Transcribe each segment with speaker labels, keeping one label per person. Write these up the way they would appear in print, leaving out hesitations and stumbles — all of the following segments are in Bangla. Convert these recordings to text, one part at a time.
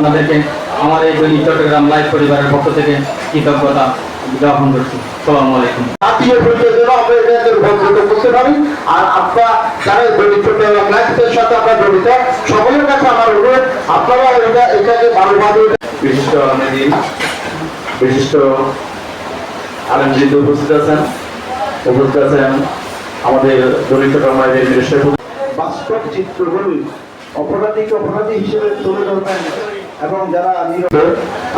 Speaker 1: আপনাদেরকে আমার এই দৈনিক চট্টগ্রাম লাইভ পরিবারের পক্ষ থেকে কৃতজ্ঞতা জ্ঞাপন করছি। আসসালামু আলাইকুম।
Speaker 2: জাতীয় পরিচয় জন্য আমরা এটাদের ভদ্রতা করতে পারি। আর আপনারা যারা দৈনিক চট্টগ্রাম লাইভের সাথে আপনারা জড়িত, সকলের কাছে আমার অনুরোধ আপনারা এটাকে ভালোভাবে
Speaker 3: বিশিষ্ট আলমদিন, বিশিষ্ট আলমদিন উপস্থিত আছেন আমাদের দৈনিক চট্টগ্রাম লাইভের নিজস্ব
Speaker 2: বাস্তব চিত্রগুলি অপরাধীকে অপরাধী হিসেবে তুলে ধরবেন এবং যারা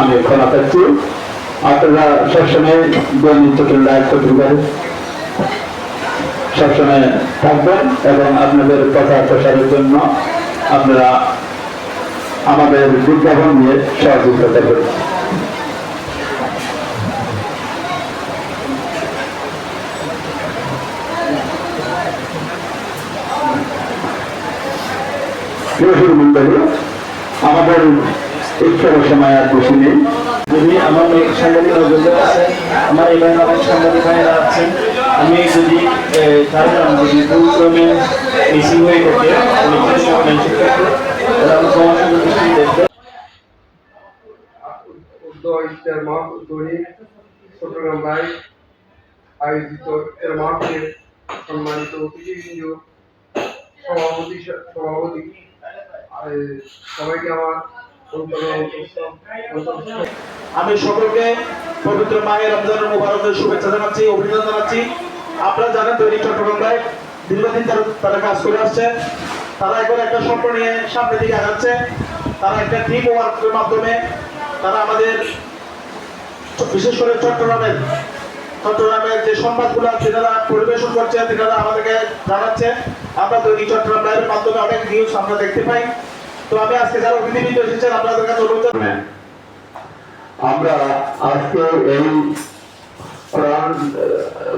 Speaker 3: আমি ক্ষমা চাচ্ছি। আপনারা সবসময় দৈনিক চট্টগ্রাম লাইভ পত্রিকার সবসময় থাকবেন এবং আপনাদের প্রচার প্রসারের জন্য আপনারা আমাদের বিজ্ঞাপন নিয়ে সহযোগিতা করবেন। আমাদের ইচ্ছার সময় আর বেশি নেই।
Speaker 4: যদি আমার সাংবাদিক নজরদার আছে, আমার এবার অনেক সাংবাদিক ভাইয়েরা আছেন, আমি যদি চাইলাম যদি ভুলক্রমে মিসিং হয়ে থাকে
Speaker 5: চট্টগ্রাম লাইভ আয়োজিত এর মাঠে সম্মানিত অতিথিবৃন্দ, সভাপতি সবাইকে আমার
Speaker 4: আমি সকলকে পবিত্র মাহে রমজানের মুবারকের শুভেচ্ছা জানাচ্ছি, অভিনন্দন জানাচ্ছি। আপনারা জানেন দৈনিক চট্টগ্রাম লাইভ দীর্ঘদিন তারা কাজ করে আসছে। তারা এখন একটা স্বপ্ন নিয়ে সামনের দিকে আগাচ্ছে। তারা একটা টিম ওয়ার্কের মাধ্যমে তারা আমাদের বিশেষ করে চট্টগ্রামের যে সংবাদগুলো যেনারা পরিবেশন করছে তেনারা আমাদেরকে জানাচ্ছে। আমরা দৈনিক চট্টগ্রাম লাইভের মাধ্যমে অনেক নিউজ আমরা দেখতে পাই। তো আমি আজকে যারা অতিথিবৃন্দ এসেছেন আপনাদের কাছে অনুরোধ,
Speaker 3: আমরা আজকে এই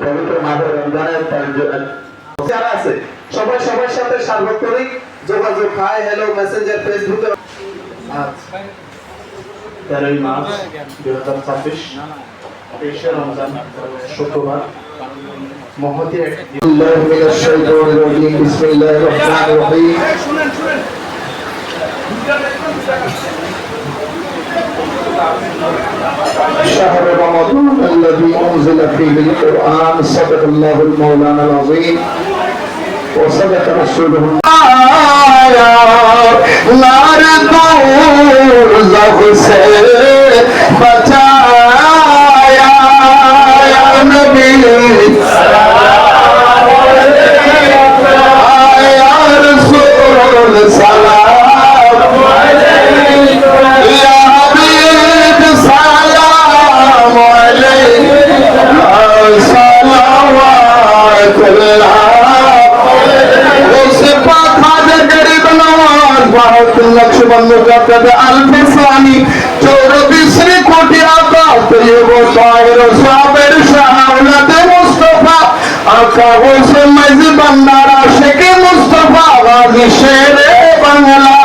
Speaker 3: পবিত্র মাহে রমজানের
Speaker 2: যারা আছে সবাই সবার সাথে সার্বক্ষণিক যোগাযোগ, হাই হ্যালো মেসেঞ্জার ফেসবুকে।
Speaker 4: 13 মার্চ 2026 23 রমজান শুক্রবার মহতী
Speaker 2: বিসমিল্লাহির রহমানির রহিম। شهر رمضان الذي أنزل فيه القرآن صدق الله المولانا العظيم وصدق رسوله نار دوزخ سے بچایا یا نبی یا رسول سلام বাংলা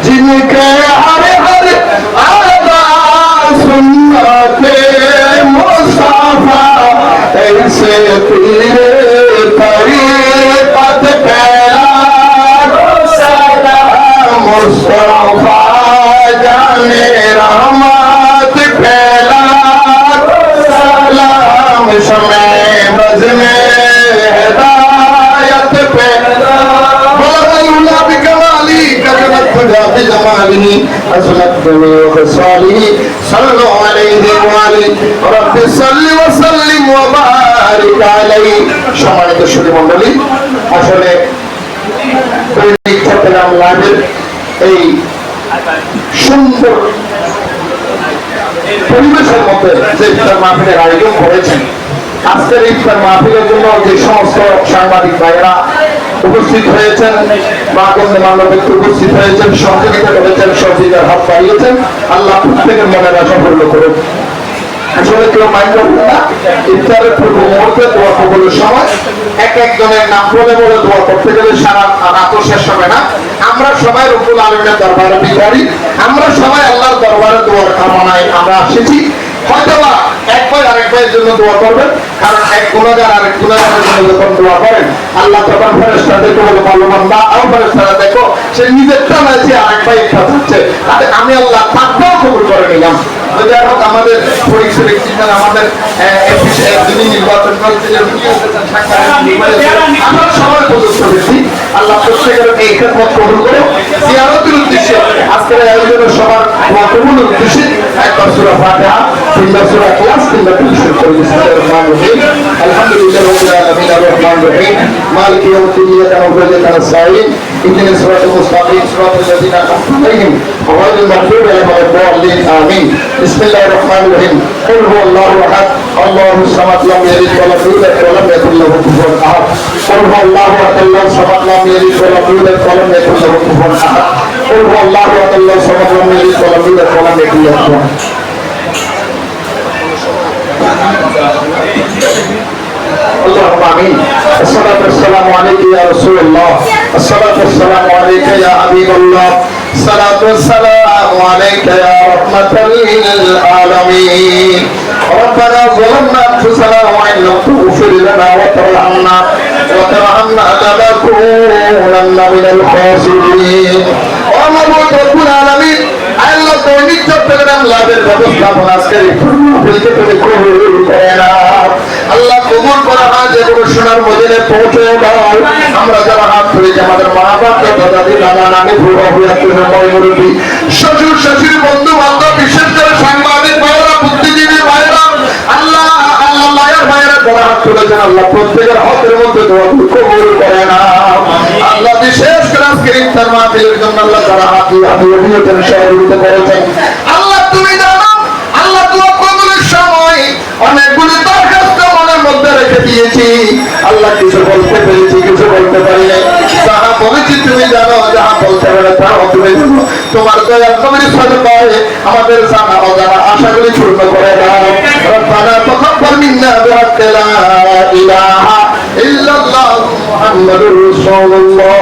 Speaker 2: जिनके हर हर आदा सुन्नते मुस्तफा ऐसे पीरे तरीक़त फैला मुस्तफा जाने रहमत फैला सलाम शमे बज़ में हिदायत फैला بجماله أزلت جميع خصاله صلوا عليه وآله رب صل وسلم وبارك عليه। সম্মানিত সুধী মণ্ডলী, আসলে দৈনিক চট্টগ্রাম লাইভের এই সুন্দর পরিবেশের মধ্যে যে ইফতার মাহফিলের আয়োজন করেছেন, আজকের ইফতার মাহফিলের জন্য যে সমস্ত সাংবাদিক ভাইয়েরা উপস্থিত হয়েছেন বা গণ্যমান্য ব্যক্তি উপস্থিত হয়েছেন, সহযোগিতা করেছেন, সহযোগিতার হাত বাড়িয়েছেন, আল্লাহ প্রত্যেকের মনের আশা পূর্ণ করুন। আসলে কেউ মাইন্ড করবেন না, ইফতারের পূর্ব মুহূর্তে দোয়া কবুলের সময় এক একজনের নাম বলে বলে দোয়া করতে গেলে সারা রাতও শেষ হবে না। আমরা সবাই রব্বুল আলামিনের দরবারে ভিখারি, আমরা সবাই আল্লাহর দরবারে দোয়ার কামনায় আমরা এসেছি। হয়তোবা এক ভাই আরেক ভাইয়ের জন্য জন্য দোয়া করবেন, কারণ এক গুনাহগার আরেক গুনাহগারের জন্য যখন দোয়া করেন আল্লাহ তখন ফেরেশতাদেরকে বলে ভালো বান্দা আও ফেরেশতারা দেখো সে নিজেরটা না যে আরেক ভাই ইচ্ছা হচ্ছে, তাহলে আমি আল্লাহ তাকবাও কবুল করে নিলাম। যাই হোক, আমাদের পরিচয় আমাদের যিনি নির্বাচন করেছেন আমরা সবার প্রযুক্ত হয়েছি, আল্লাহ প্রত্যেকের এই খেদমত কবুল করে জিয়ারতের উদ্দেশ্যে আজকের আয়োজনের সবার কবুলের উদ্দেশ্যে একবার সূরা ফাতিহা, তিনবার সূরা ইখলাস, তিনবার শুরু করে বিসমিল্লাহির রহমানির রহিম। আলহামদুলিল্লাহি রাব্বিল আলামিন আর রহমানির রহিম মালিকি ইয়াউমিদ্দিন ইyyaka na'budu wa iyyaka nasta'in ihdinas siratal mustaqim siratal ladzina an'amta 'alaihim ghayril maghdubi 'alaihim waladdallin amin. Bismillahir rahmanir rahim. Qul huwallahu ahad Allahus samad lam yalid wa lam yulad wa lam yakul lahu kufuwan ahad. Qul huwallahu ahad Allahus samad lam yalid wa lam yulad wa lam yakul lahu kufuwan ahad. Qul huwallahu ahad Allahus samad lam yalid wa lam yulad wa lam yakul lahu kufuwan ahad. اللهم آمين. الصلاة والسلام عليك يا رسول الله. الصلاة والسلام عليك يا حبيب الله. الصلاة والسلام عليك يا رحمة للعالمين. ربنا ظلمنا أنفسنا وإن لم تغفر لنا وترحمنا لنكونن من الخاسرين. ومبعوث رب العالمين আল্লাহ দৈনিক চট্টগ্রাম লাভের ব্যবস্থাপনা আজকের তুমি কবুল করে নাও। আল্লাহ কবুল করা হয় যেগুলো সোনার মদিনে পৌঁছে দাও। আমরা যারা হাত ধরেছি আমাদের মা বাবা দাদা দাদি নানা নানি বুড়ো মুরব্বী শ্বশুর শাশুড়ি বন্ধু বান্ধব বিশেষ করে সাংবাদিক ভাইয়েরা বুদ্ধিজীবী ভাইয়েরা আল্লাহ আল্লাহ মায়ের ভাইয়েরা যারা হাত তুলেছেন আল্লাহ প্রত্যেকের হাতের মধ্যে দোয়া কবুল করে নাও। আল্লাহ বিশেষ করে আজকের ইফতার মাহফিলের জন্য আল্লাহ যারা হাত অভিযোগের সহযোগিতা করেছেন আল্লাহ তুমি জানো। আল্লাহ দোয়া কবুলের সময় অনেকগুলি দরখাস্ত মনের মধ্যে রেখে দিয়েছি। আল্লাহ কিছু বলতে পেরেছি, কিছু বলতে পারি নাই। যাহা বলেছি তুমি জানো, যাহা বলতে পারে তাও তুমি জানো। তোমার দয়ার নবীর সাদকায় আমাদের জানা অজানা আশাগুলি পূর্ণ করে দাও। রব্বানা তাকাব্বাল মিন্না বিহাক্কি লা ইলাহা ইল্লাল্লাহ মুহাম্মাদুর রাসূলুল্লাহ।